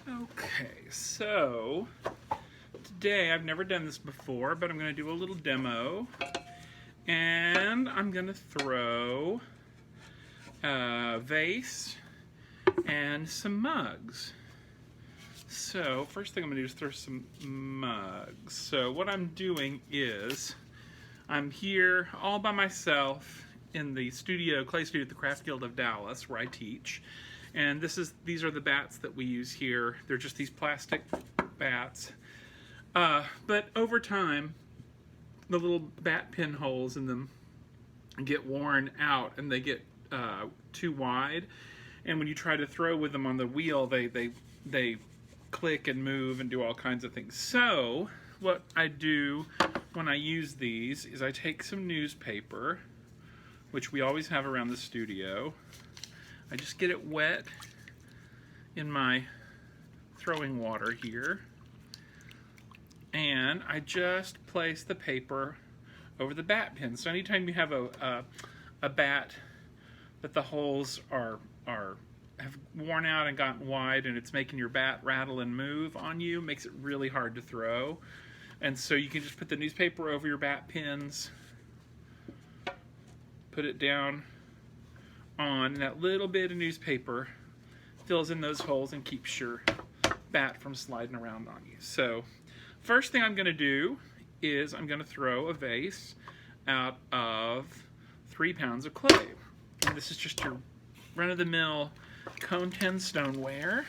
Okay, so today I've never done this before, but I'm going to do a little demo, and I'm going to throw a vase and some mugs. So first thing I'm going to do is throw some mugs. So what I'm doing is I'm here all by myself in the studio, clay studio at the Craft Guild of Dallas, where I teach. And these are the bats that we use here. They're just these plastic bats. But over time, the little bat pinholes in them get worn out and they get too wide. And when you try to throw with them on the wheel, they click and move and do all kinds of things. So what I do when I use these is I take some newspaper, which we always have around the studio. I just get it wet in my throwing water here, and I just place the paper over the bat pin. So anytime you have a bat that the holes have worn out and gotten wide and it's making your bat rattle and move on you, makes it really hard to throw. And so you can just put the newspaper over your bat pins, put it down on, and that little bit of newspaper fills in those holes and keeps your bat from sliding around on you. So first thing I'm going to do is I'm going to throw a vase out of 3 pounds of clay. And this is just your run-of-the-mill cone 10 stoneware.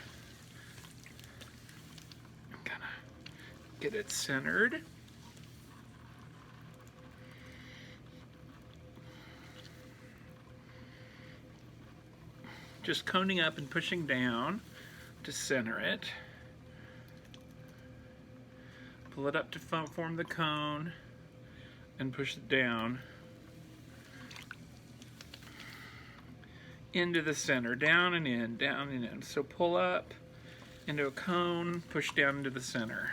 I'm going to get it centered. Just coning up and pushing down to center it. Pull it up to form the cone and push it down into the center, down and in, down and in. So pull up into a cone, push down into the center.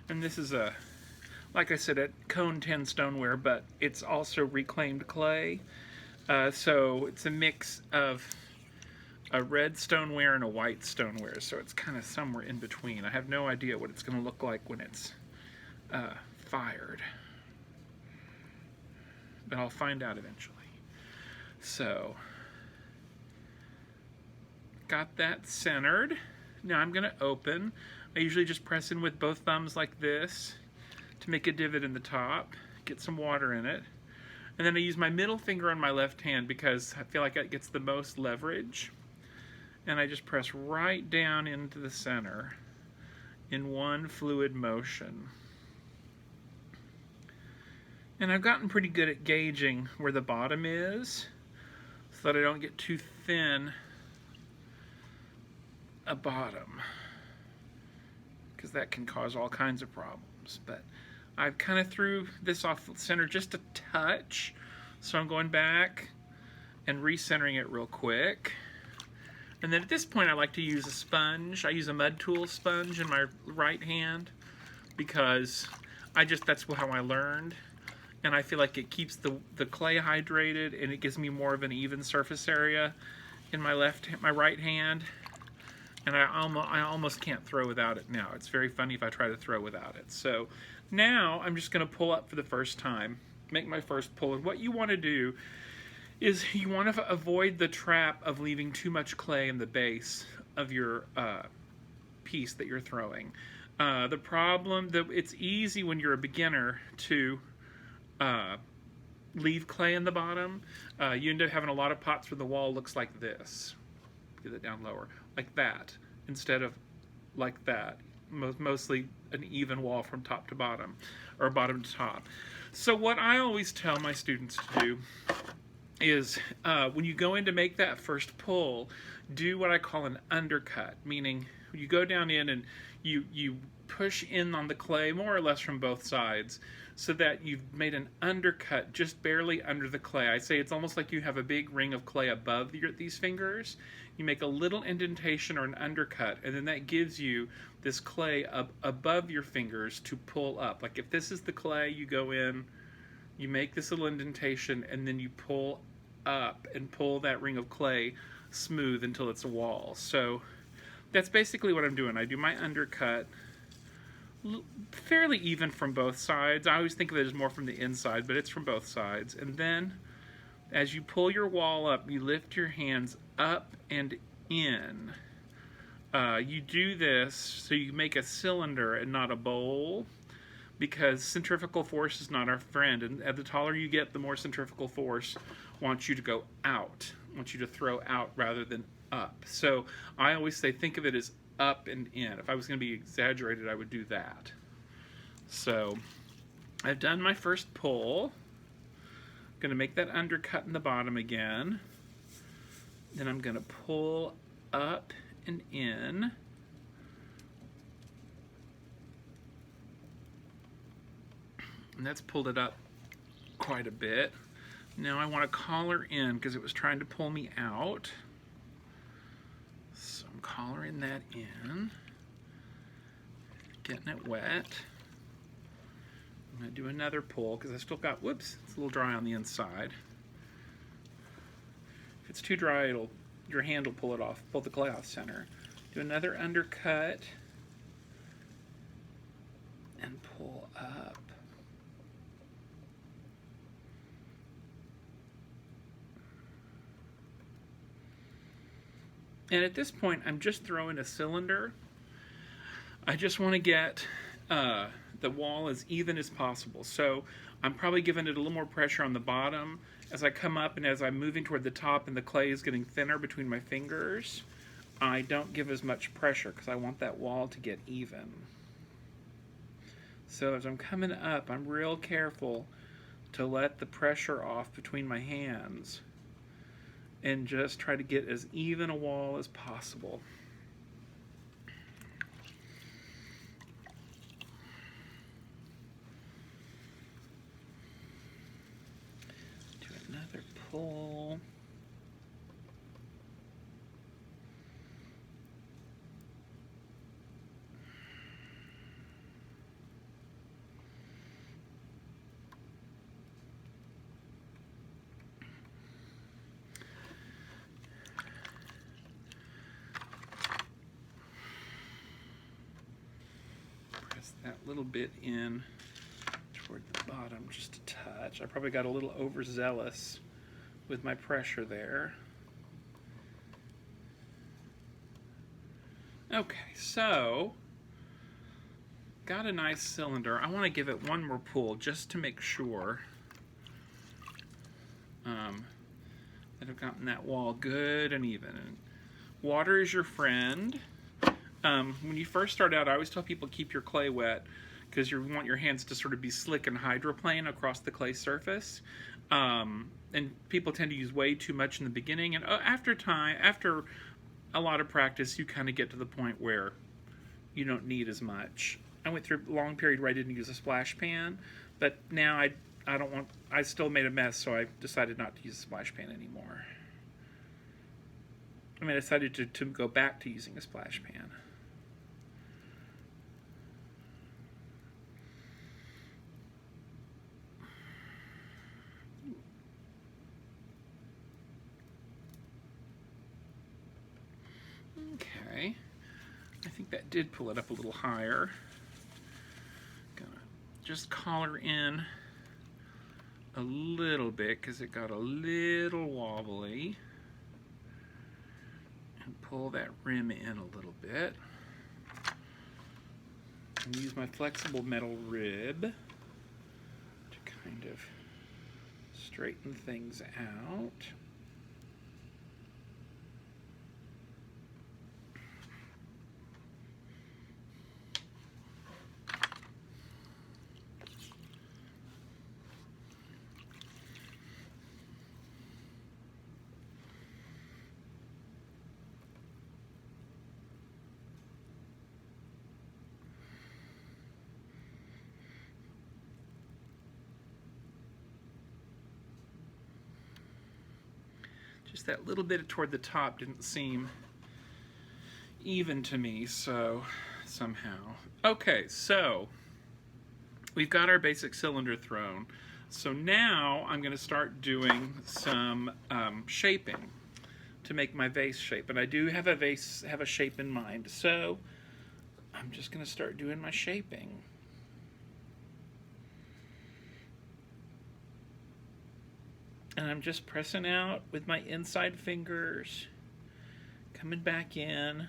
And this is like I said, a cone 10 stoneware, but it's also reclaimed clay. So it's a mix of a red stoneware and a white stoneware. So it's kind of somewhere in between. I have no idea what it's going to look like when it's fired, but I'll find out eventually. So got that centered. Now I'm going to open. I usually just press in with both thumbs like this to make a divot in the top, get some water in it, and then I use my middle finger on my left hand because I feel like it gets the most leverage, and I just press right down into the center in one fluid motion. And I've gotten pretty good at gauging where the bottom is so that I don't get too thin a bottom, because that can cause all kinds of problems. But I kind of threw this off the center just a touch, so I'm going back and recentering it real quick. And then at this point I like to use a sponge. I use a mud tool sponge in my right hand because that's how I learned, and I feel like it keeps the clay hydrated and it gives me more of an even surface area in my right hand. And I almost can't throw without it now. It's very funny if I try to throw without it. So now I'm just going to pull up for the first time, make my first pull. And what you want to do is you want to avoid the trap of leaving too much clay in the base of your piece that you're throwing. The problem, it's easy when you're a beginner to leave clay in the bottom. You end up having a lot of pots where the wall looks like this. Get it down lower, like that, instead of like that. Mostly an even wall from top to bottom, or bottom to top. So what I always tell my students to do is when you go in to make that first pull, do what I call an undercut, meaning you go down in and you push in on the clay more or less from both sides so that you've made an undercut just barely under the clay. I say it's almost like you have a big ring of clay above these fingers. You make a little indentation or an undercut, and then that gives you this clay above your fingers to pull up. Like if this is the clay, you go in, you make this little indentation, and then you pull up and pull that ring of clay smooth until it's a wall. So that's basically what I'm doing. I do my undercut fairly even from both sides. I always think of it as more from the inside, but it's from both sides. And then as you pull your wall up, you lift your hands up and in. You do this so you make a cylinder and not a bowl, because centrifugal force is not our friend, and the taller you get, the more centrifugal force wants you to go out, wants you to throw out rather than up. So I always say think of it as up and in. If I was going to be exaggerated, I would do that. So I've done my first pull. I'm going to make that undercut in the bottom again. Then I'm going to pull up and in. And that's pulled it up quite a bit. Now I want to collar in because it was trying to pull me out. So I'm collaring that in, getting it wet. I'm going to do another pull because I still got, whoops, it's a little dry on the inside. If it's too dry, your hand will pull it off, pull the clay off center. Do another undercut and pull up. And at this point, I'm just throwing a cylinder. I just want to get the wall as even as possible. So I'm probably giving it a little more pressure on the bottom as I come up, and as I'm moving toward the top and the clay is getting thinner between my fingers, I don't give as much pressure because I want that wall to get even. So as I'm coming up, I'm real careful to let the pressure off between my hands and just try to get as even a wall as possible. Do another pull. That little bit in toward the bottom just a touch. I probably got a little overzealous with my pressure there. Okay, so got a nice cylinder. I want to give it one more pull just to make sure that I've gotten that wall good and even. And water is your friend. When you first start out, I always tell people keep your clay wet because you want your hands to sort of be slick and hydroplane across the clay surface. And people tend to use way too much in the beginning, and after a lot of practice, you kind of get to the point where you don't need as much. I went through a long period where I didn't use a splash pan, but now I still made a mess, so I decided not to use a splash pan anymore. I decided to go back to using a splash pan. Okay, I think that did pull it up a little higher. Gonna just collar in a little bit because it got a little wobbly. And pull that rim in a little bit. And use my flexible metal rib to kind of straighten things out. just that little bit toward the top didn't seem even to me, so somehow. Okay, so we've got our basic cylinder thrown. So now I'm going to start doing some shaping to make my vase shape. And I do have a shape in mind. So I'm just going to start doing my shaping. And I'm just pressing out with my inside fingers, coming back in.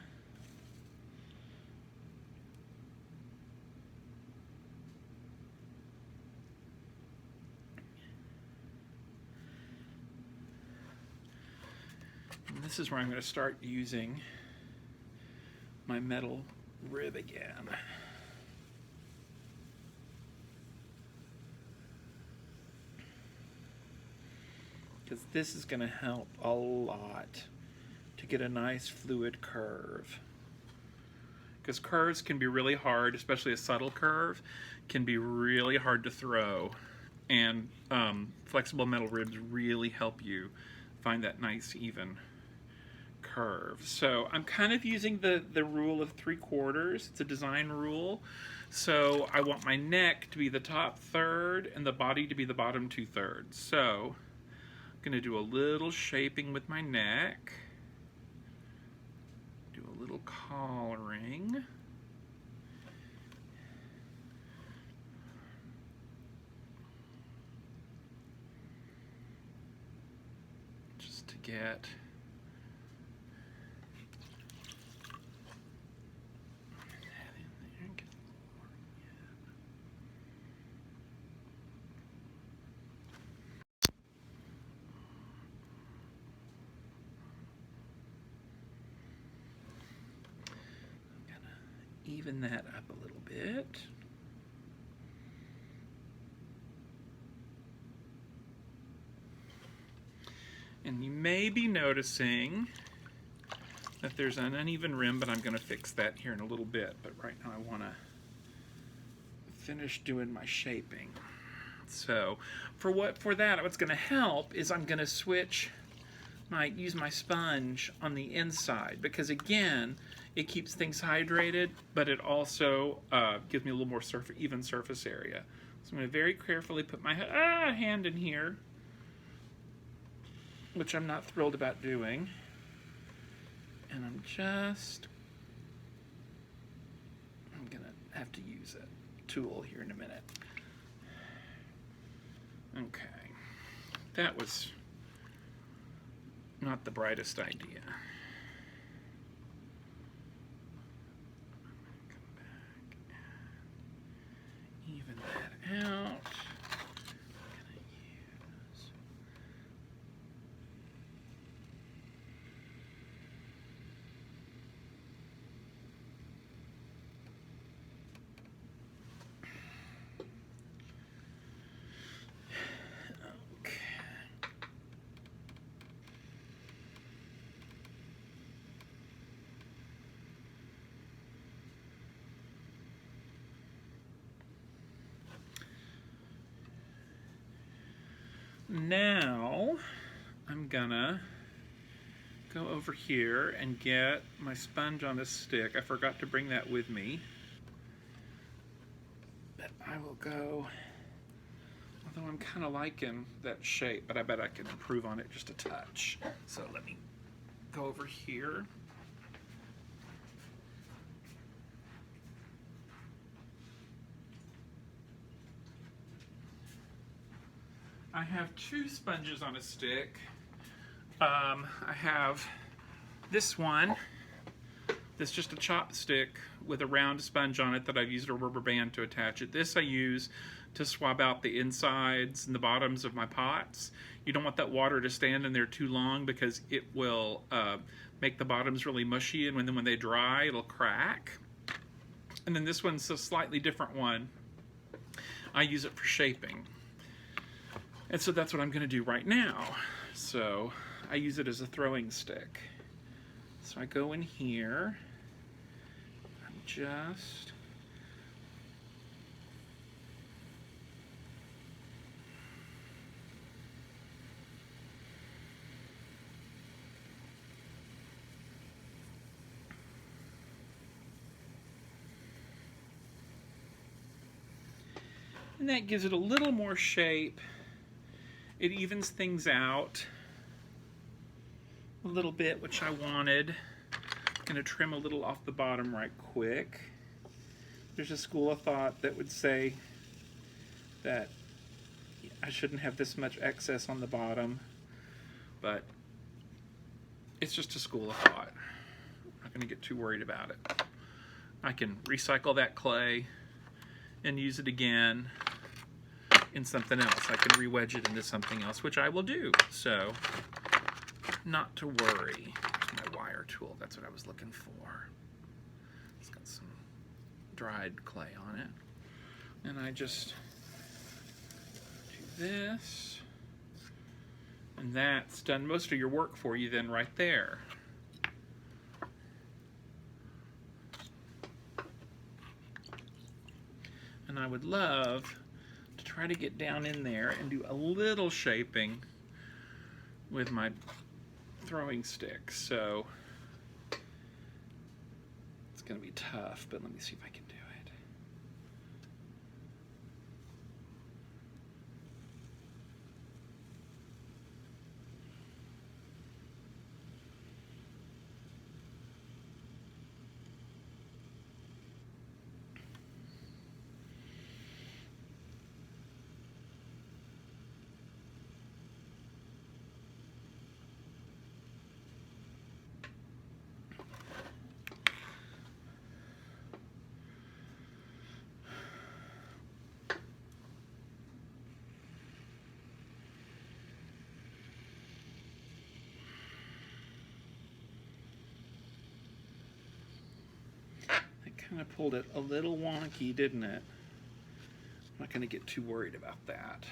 And this is where I'm going to start using my metal rib again. Because this is going to help a lot to get a nice fluid curve. Because curves can be really hard, especially a subtle curve, can be really hard to throw. And flexible metal ribs really help you find that nice even curve. So I'm kind of using the rule of 3/4. It's a design rule. So I want my neck to be the top third and the body to be the bottom 2/3. So I'm going to do a little shaping with my neck. Do a little collaring. Just to get even that up a little bit. And you may be noticing that there's an uneven rim, but I'm going to fix that here in a little bit. But right now I want to finish doing my shaping. So for that, what's going to help is I'm going to use my sponge on the inside, because again, it keeps things hydrated, but it also gives me a little more even surface area. So I'm going to very carefully put my hand in here, which I'm not thrilled about doing. And I'm going to have to use a tool here in a minute. Okay. That was not the brightest idea. Even that out. Now I'm gonna go over here and get my sponge on a stick. I forgot to bring that with me. But I will go, although I'm kind of liking that shape, but I bet I can improve on it just a touch. So let me go over here. I have 2 sponges on a stick. I have this one that's just a chopstick with a round sponge on it that I've used a rubber band to attach it. This I use to swab out the insides and the bottoms of my pots. You don't want that water to stand in there too long, because it will make the bottoms really mushy, and when they dry, it'll crack. And then this one's a slightly different one. I use it for shaping. And so that's what I'm going to do right now. So I use it as a throwing stick. So I go in here, I'm just And that gives it a little more shape. It evens things out a little bit, which I wanted. I'm going to trim a little off the bottom right quick. There's a school of thought that would say that I shouldn't have this much excess on the bottom, but it's just a school of thought. I'm not going to get too worried about it. I can recycle that clay and use it again in something else. I can re-wedge it into something else, which I will do. So, not to worry. Here's my wire tool. That's what I was looking for. It's got some dried clay on it. And I just do this. And that's done most of your work for you then right there. And I would love to try to get down in there and do a little shaping with my throwing stick. So it's going to be tough, but let me see if I can do it. Kind of pulled it a little wonky, didn't it? I'm not going to get too worried about that.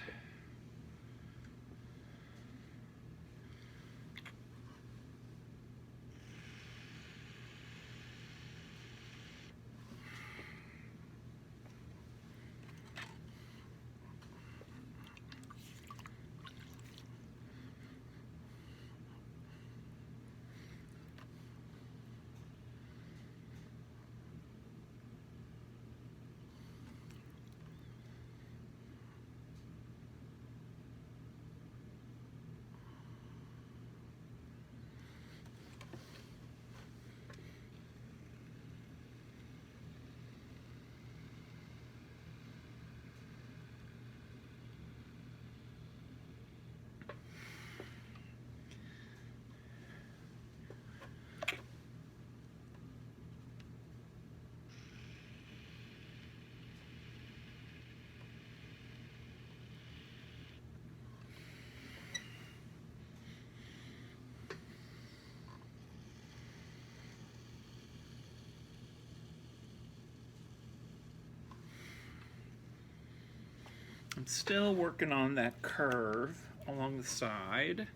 I'm still working on that curve along the side.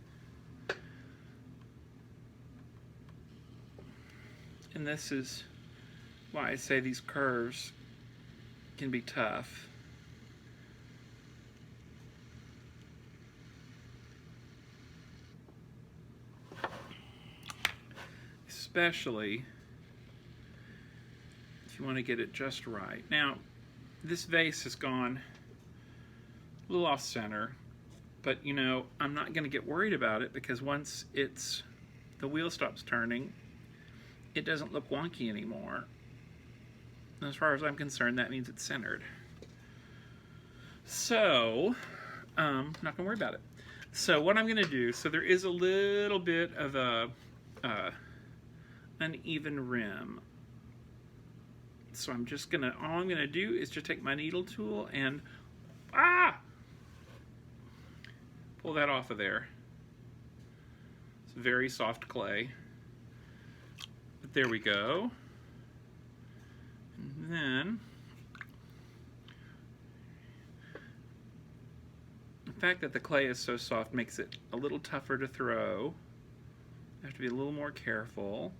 And this is why I say these curves can be tough. Especially if you want to get it just right. Now, this vase has gone a little off center, but you know, I'm not going to get worried about it because once the wheel stops turning, it doesn't look wonky anymore. And as far as I'm concerned, that means it's centered. So, not going to worry about it. So what I'm going to do, so there is a little bit of a uneven rim. So I'm just going to, all I'm going to do is just take my needle tool and, pull that off of there. It's very soft clay. But there we go. And then, the fact that the clay is so soft makes it a little tougher to throw. I have to be a little more careful.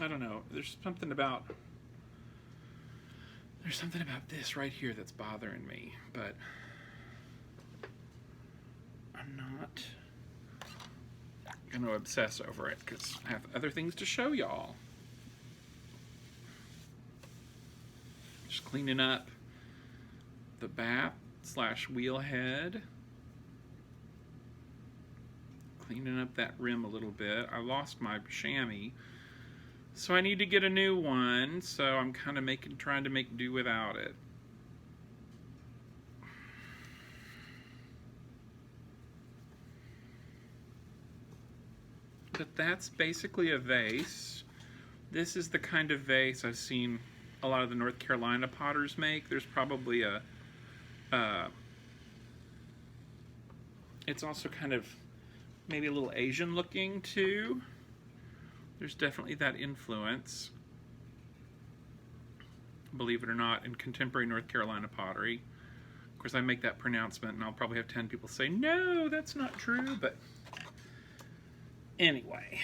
I don't know. There's something about this right here that's bothering me, but I'm not going to obsess over it because I have other things to show y'all. Just cleaning up the bath / wheel head. Cleaning up that rim a little bit. I lost my chamois, so I need to get a new one, so I'm kind of trying to make do without it. But that's basically a vase. This is the kind of vase I've seen a lot of the North Carolina potters make. There's probably it's also kind of maybe a little Asian looking too. There's definitely that influence, believe it or not, in contemporary North Carolina pottery. Of course, I make that pronouncement and I'll probably have 10 people say, no, that's not true, but anyway.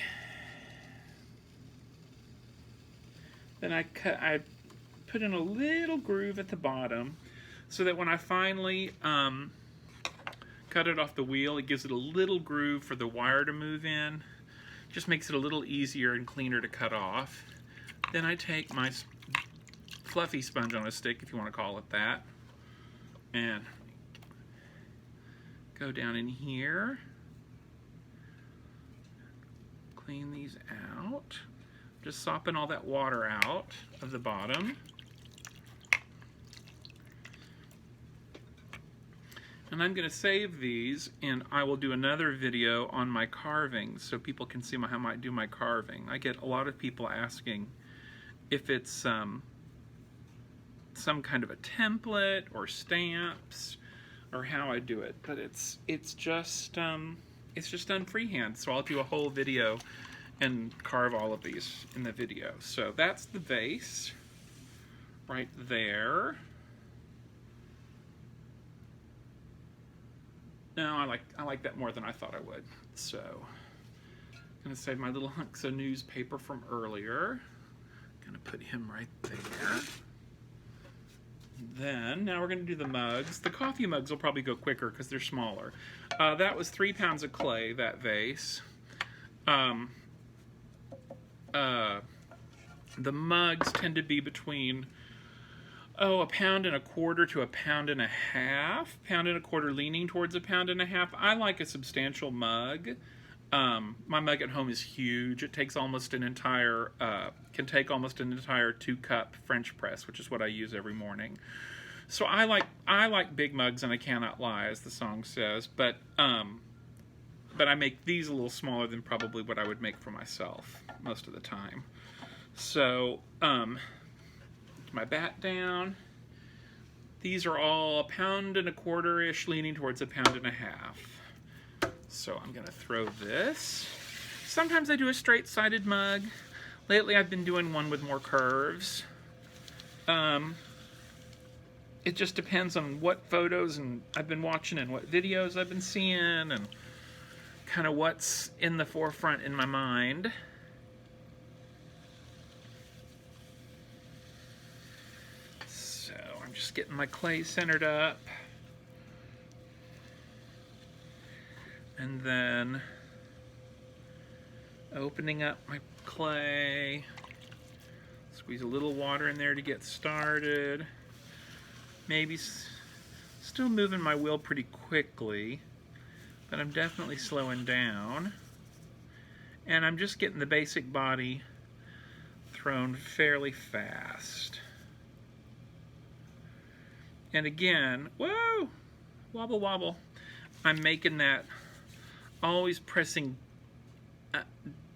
Then I put in a little groove at the bottom so that when I finally cut it off the wheel, it gives it a little groove for the wire to move in. Just makes it a little easier and cleaner to cut off. Then I take my fluffy sponge on a stick, if you want to call it that, and go down in here, clean these out, just sopping all that water out of the bottom. And I'm going to save these, and I will do another video on my carving so people can see how I do my carving. I get a lot of people asking if it's some kind of a template or stamps or how I do it, but it's just done freehand. So I'll do a whole video and carve all of these in the video. So that's the vase right there. No, I like that more than I thought I would. So I'm gonna save my little hunks of newspaper from earlier. Gonna put him right there. Then now we're gonna do the mugs. The coffee mugs will probably go quicker because they're smaller. That was 3 pounds of clay, that vase. The mugs tend to be between £1.25 pounds to £1.5 pounds. £1.25 pounds leaning towards £1.5 pounds. I like a substantial mug. My mug at home is huge. It takes almost an entire, can take almost an entire 2-cup French press, which is what I use every morning. So I like big mugs, and I cannot lie, as the song says. But I make these a little smaller than probably what I would make for myself most of the time. So my bat down. These are all £1.25 pounds-ish, leaning towards £1.5 pounds. So I'm gonna throw this. Sometimes I do a straight-sided mug. Lately I've been doing one with more curves. It just depends on what photos and I've been watching and what videos I've been seeing and kind of what's in the forefront in my mind. Just getting my clay centered up, and then opening up my clay, squeeze a little water in there to get started. Maybe still moving my wheel pretty quickly, but I'm definitely slowing down, and I'm just getting the basic body thrown fairly fast. And again, whoa, wobble wobble. I'm making that, always pressing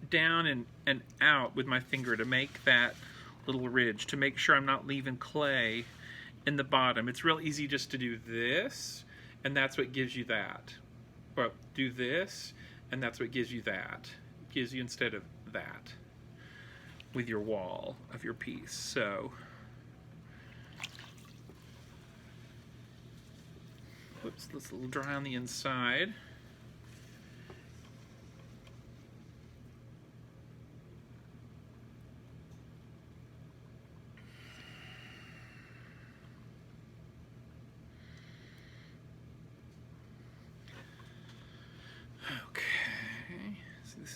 down and out with my finger to make that little ridge, to make sure I'm not leaving clay in the bottom. It's real easy just to do this, and that's what gives you that. Or do this, and that's what gives you that. It gives you instead of that with your wall of your piece. So whoops, that's a little dry on the inside.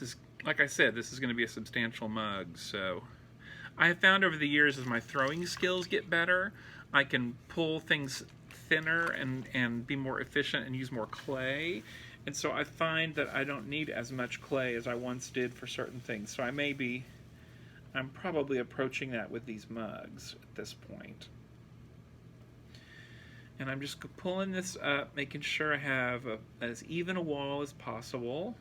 this is, like I said, this is going to be a substantial mug. So I have found over the years as my throwing skills get better, I can pull things thinner and be more efficient and use more clay. And so I find that I don't need as much clay as I once did for certain things. So I'm probably approaching that with these mugs at this point. And I'm just pulling this up, making sure I have as even a wall as possible.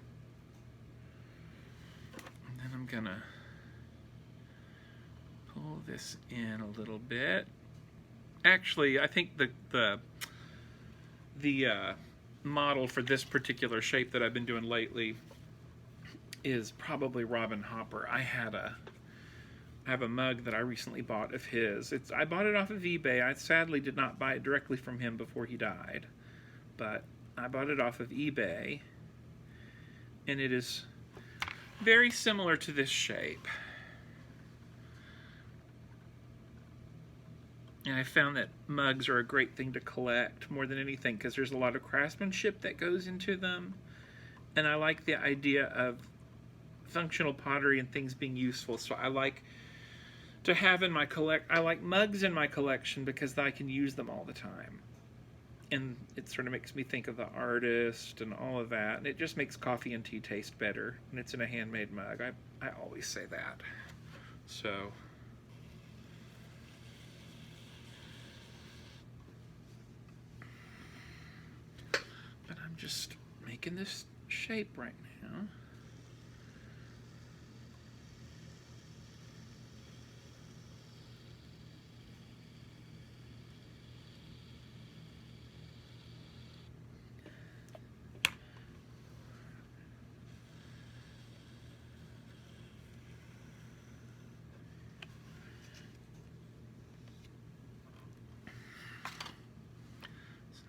And then I'm gonna pull this in a little bit. Actually, I think the model for this particular shape that I've been doing lately is probably Robin Hopper. I have a mug that I recently bought of his. I bought it off of eBay. I sadly did not buy it directly from him before he died, but I bought it off of eBay, and it is very similar to this shape. And I found that mugs are a great thing to collect more than anything because there's a lot of craftsmanship that goes into them. And I like the idea of functional pottery and things being useful. So I like to have in my I like mugs in my collection because I can use them all the time. And it sort of makes me think of the artist and all of that. And it just makes coffee and tea taste better. And it's in a handmade mug. I always say that. So I'm just making this shape right now.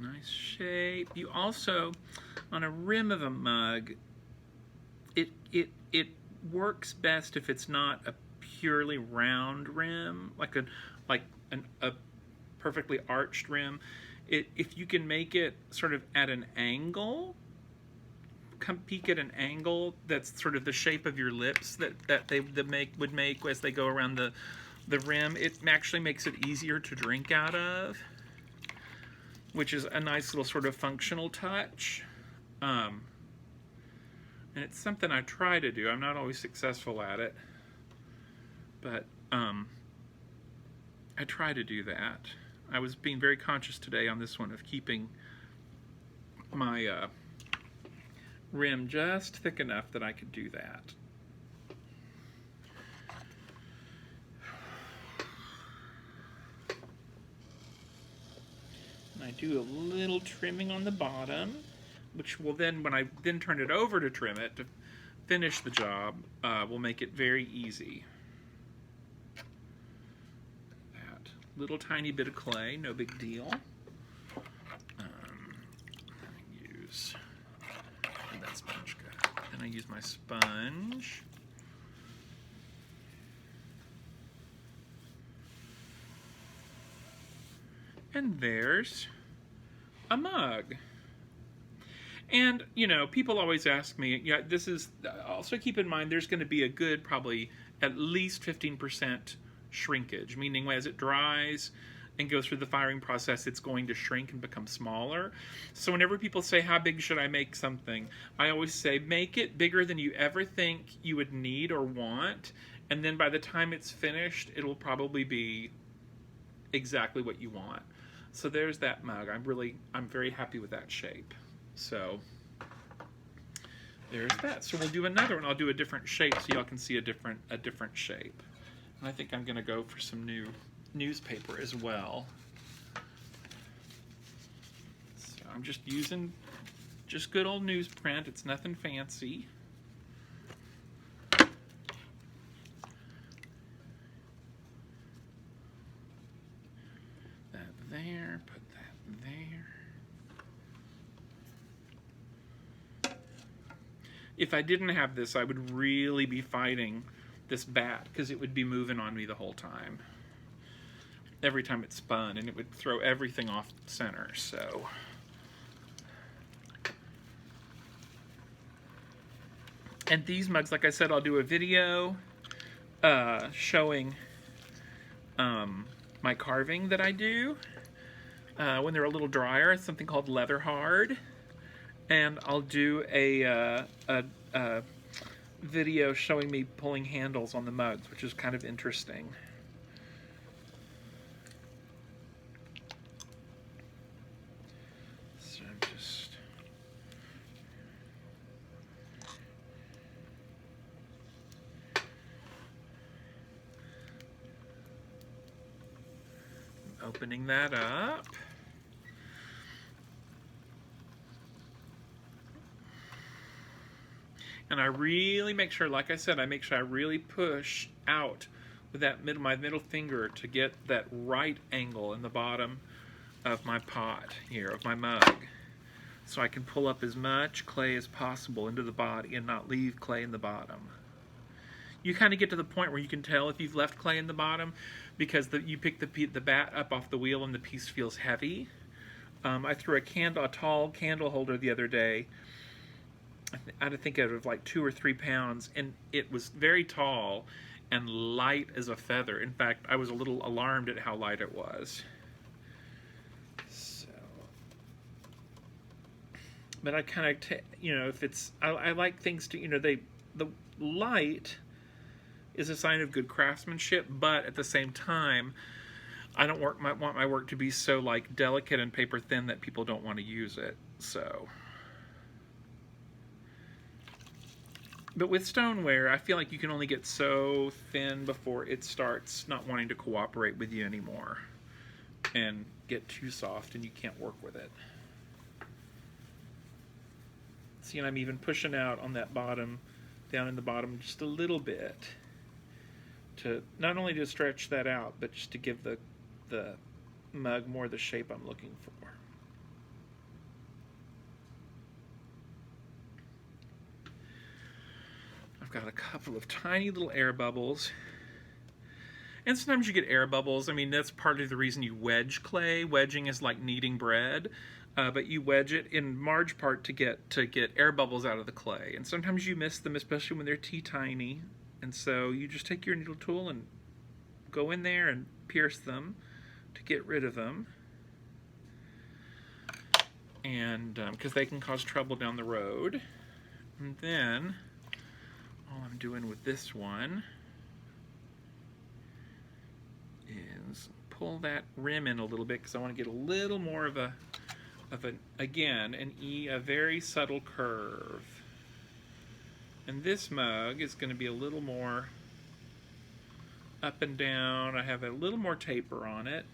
Nice shape. You also, on a rim of a mug, it works best if it's not a purely round rim, like a perfectly arched rim. If you can make it sort of at an angle, peak at an angle that's sort of the shape of your lips that they would make as they go around the rim, it actually makes it easier to drink out of, which is a nice little sort of functional touch. And it's something I try to do. I'm not always successful at it, but I try to do that. I was being very conscious today on this one of keeping my rim just thick enough that I could do that. I do a little trimming on the bottom, which will then, when I then turn it over to trim it, to finish the job, will make it very easy. That little tiny bit of clay, no big deal. That sponge good. Then I use my sponge. And there's a mug. And, you know, people always ask me, yeah, this is, also keep in mind there's going to be a good, probably at least 15% shrinkage, meaning as it dries and goes through the firing process, it's going to shrink and become smaller. So whenever people say, how big should I make something? I always say, make it bigger than you ever think you would need or want. And then by the time it's finished, it'll probably be exactly what you want. So there's that mug. I'm very happy with that shape. So there's that. So we'll do another one. I'll do a different shape so y'all can see a different shape. And I think I'm going to go for some new newspaper as well. So I'm just using just good old newsprint. It's nothing fancy. That there, put that there. If I didn't have this, I would really be fighting this bat because it would be moving on me the whole time. Every time it spun, and it would throw everything off center, so. And these mugs, like I said, I'll do a video showing my carving that I do when they're a little drier. It's something called leather hard. And I'll do a video showing me pulling handles on the mugs, which is kind of interesting. So I'm just opening that up. And I really make sure, like I said, I make sure I really push out with that my middle finger to get that right angle in the bottom of my pot here, of my mug. So I can pull up as much clay as possible into the body and not leave clay in the bottom. You kind of get to the point where you can tell if you've left clay in the bottom because you pick the bat up off the wheel and the piece feels heavy. I threw a tall candle holder the other day. I think it was like 2 or 3 pounds, and it was very tall and light as a feather. In fact, I was a little alarmed at how light it was. So, but I kind of, if it's, I like things to, the light is a sign of good craftsmanship, but at the same time, I don't want my work to be so like delicate and paper thin that people don't want to use it. So. But with stoneware, I feel like you can only get so thin before it starts not wanting to cooperate with you anymore and get too soft and you can't work with it. See, and I'm even pushing out on that bottom, down in the bottom just a little bit to not only to stretch that out, but just to give the mug more the shape I'm looking for. Got a couple of tiny little air bubbles, and sometimes you get air bubbles. I mean, that's part of the reason you wedge clay. Wedging is like kneading bread, but you wedge it in large part to get air bubbles out of the clay, and sometimes you miss them, especially when they're tiny, and so you just take your needle tool and go in there and pierce them to get rid of them, and because they can cause trouble down the road. And then all I'm doing with this one is pull that rim in a little bit because I want to get a little more of a very subtle curve. And this mug is going to be a little more up and down. I have a little more taper on it.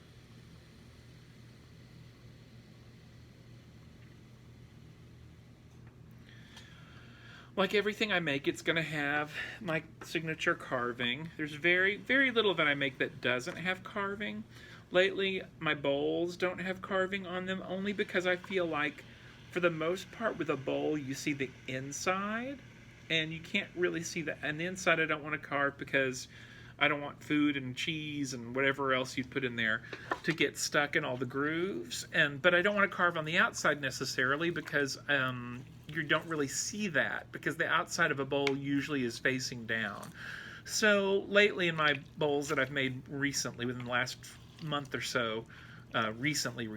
Like everything I make, it's going to have my signature carving. There's very, very little that I make that doesn't have carving. Lately, my bowls don't have carving on them only because I feel like, for the most part, with a bowl, you see the inside, and you can't really see the inside I don't want to carve because I don't want food and cheese and whatever else you put in there to get stuck in all the grooves. But I don't want to carve on the outside necessarily because you don't really see that because the outside of a bowl usually is facing down. So lately in my bowls that I've made recently, within the last month or so, recently,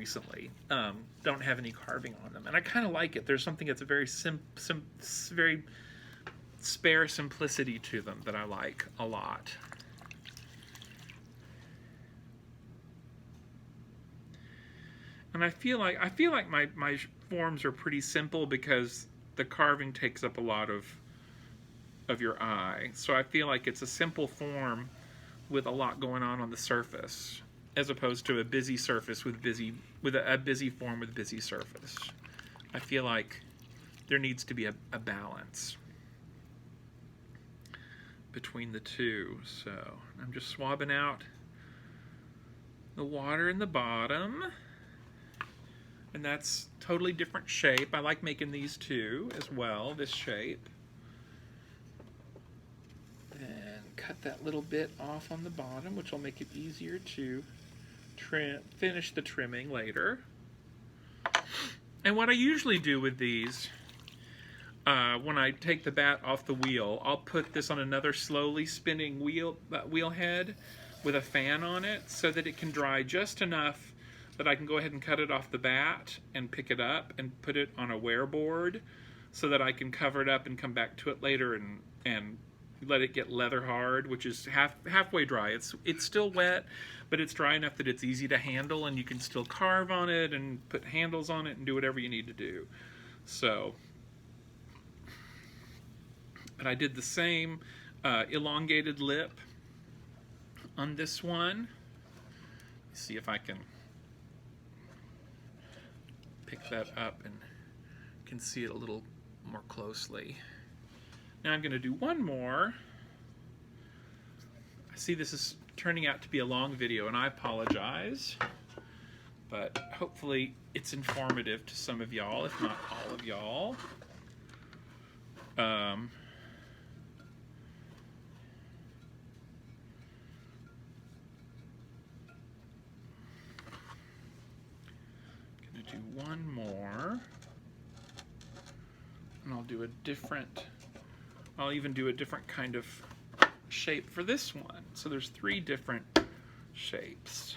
don't have any carving on them. And I kind of like it. There's something that's a very very spare simplicity to them that I like a lot. And I feel like my forms are pretty simple because the carving takes up a lot of your eye. So I feel like it's a simple form with a lot going on the surface, as opposed to a busy surface with a busy form with busy surface. I feel like there needs to be a balance between the two. So I'm just swabbing out the water in the bottom. And that's totally different shape. I like making these too as well, this shape. And cut that little bit off on the bottom, which will make it easier to finish the trimming later. And what I usually do with these, when I take the bat off the wheel, I'll put this on another slowly spinning wheel head with a fan on it so that it can dry just enough that I can go ahead and cut it off the bat and pick it up and put it on a wear board so that I can cover it up and come back to it later and let it get leather hard, which is halfway dry. It's still wet, but it's dry enough that it's easy to handle and you can still carve on it and put handles on it and do whatever you need to do. So, but I did the same elongated lip on this one. Let's see if I can pick that up and can see it a little more closely. Now I'm going to do one more. I see this is turning out to be a long video, and I apologize, but hopefully it's informative to some of y'all, if not all of y'all. Gonna do one more, and I'll do a different, I'll even do a different kind of shape for this one. So there's 3 different shapes.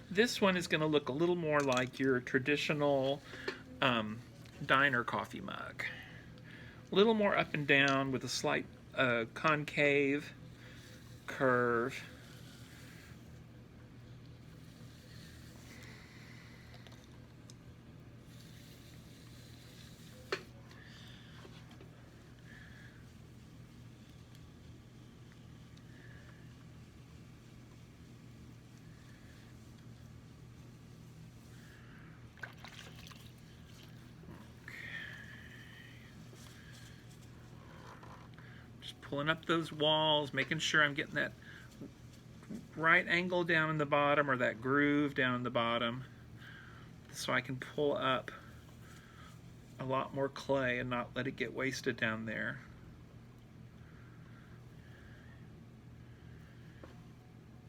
This one is going to look a little more like your traditional diner coffee mug. A little more up and down with a slight concave curve. Pulling up those walls, making sure I'm getting that right angle down in the bottom or that groove down in the bottom so I can pull up a lot more clay and not let it get wasted down there.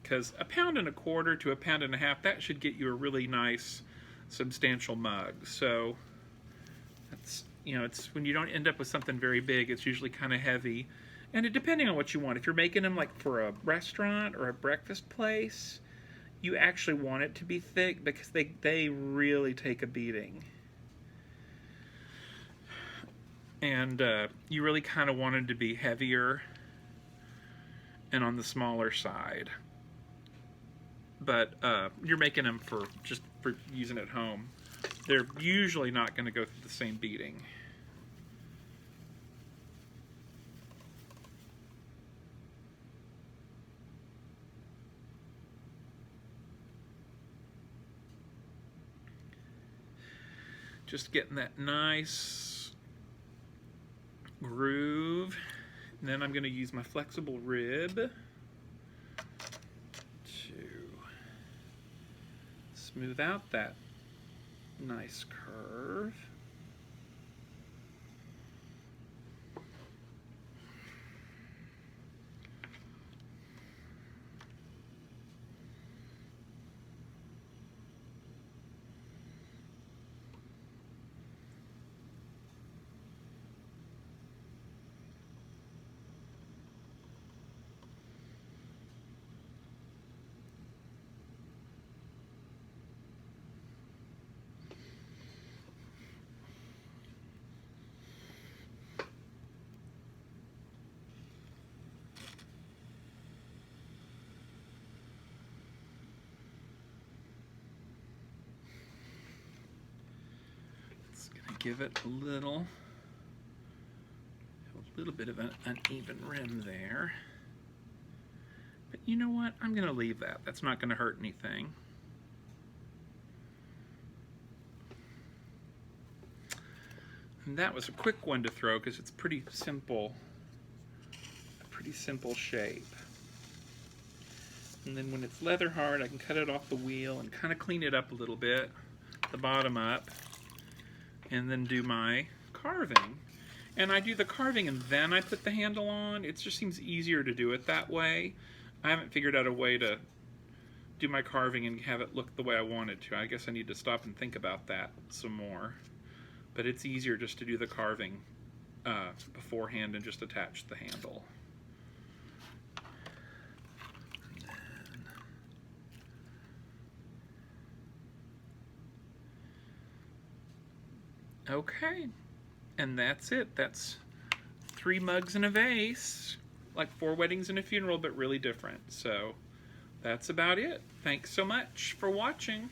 Because 1.25 pounds to 1.5 pounds, that should get you a really nice substantial mug. So that's, you know, it's when you don't end up with something very big, it's usually kind of heavy. And depending on what you want, if you're making them like for a restaurant or a breakfast place, you actually want it to be thick because they really take a beating. And you really kind of want it to be heavier and on the smaller side. But you're making them for just for using at home. They're usually not going to go through the same beating. Just getting that nice groove. And then I'm going to use my flexible rib to smooth out that nice curve. Give it a little bit of an uneven rim there. But you know what? I'm going to leave that. That's not going to hurt anything. And that was a quick one to throw because it's pretty simple. A pretty simple shape. And then when it's leather hard, I can cut it off the wheel and kind of clean it up a little bit, the bottom up, and then do my carving. and I do the carving and then I put the handle on. It just seems easier to do it that way. I haven't figured out a way to do my carving and have it look the way I want it to. I guess I need to stop and think about that some more. But it's easier just to do the carving beforehand and just attach the handle. Okay, and that's it. That's 3 mugs and a vase, like 4 weddings and a funeral, but really different. So that's about it. Thanks so much for watching.